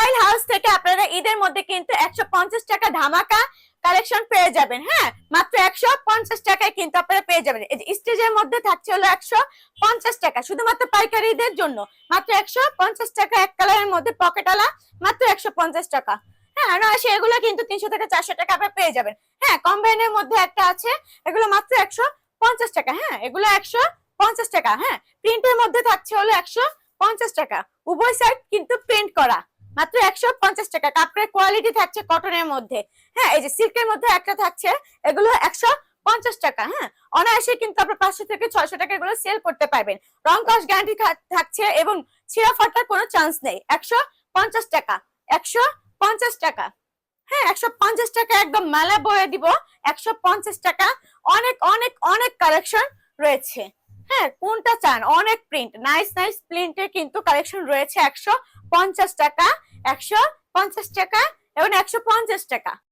Style house থেকে আপনারা ঈদের মধ্যে কিন্তু 150 টাকা ধামাকা কালেকশন পেয়ে যাবেন। হ্যাঁ, মাত্র 150 টাকায় কিন্তু আপনারা পেয়ে যাবেন। এই যে স্টেজের মধ্যে থাকছে হলো 150 টাকা, শুধুমাত্র পাইকারিদের জন্য মাত্র 150 টাকা। এক কালারের মধ্যে পকেটওয়ালা মাত্র 150 টাকা। হ্যাঁ, অনায়াসে এগুলো কিন্তু 300 থেকে 400 টাকা আপনারা পেয়ে যাবেন। হ্যাঁ, কম্বাইনের মধ্যে একটা আছে, এগুলো মাত্র 150 টাকা। হ্যাঁ, এগুলো 150 টাকা। হ্যাঁ, প্রিন্টের মধ্যে থাকছে হলো 150 টাকা। উভয় সাইড কিন্তু প্রিন্ট করা, মাত্র 150 টাকা। কাপড়ের কোয়ালিটি থাকছে কটনের মধ্যে। হ্যাঁ, এই যে সিল্কের মধ্যে একটা থাকছে, এগুলো 150 টাকা। হ্যাঁ, অনায়াসে কিন্তু আপনার 500 থেকে 600 টাকা এগুলো সেল করতে পারবেন। রং কস গ্যারান্টি থাকছে এবং ছিঁড়া ফাটার কোনো চান্স নেই। 150 টাকা, 150 টাকা। হ্যাঁ, 150 টাকা একদম মেলা বয়ে দিব। 150 টাকা। অনেক অনেক অনেক কালেকশন রয়েছে। হ্যাঁ, কোনটা চান? অনেক প্রিন্ট, নাইস নাইস প্রিন্টের কিন্তু কালেকশন রয়েছে। 150 টাকা, 150 টাকা এবং 150 টাকা।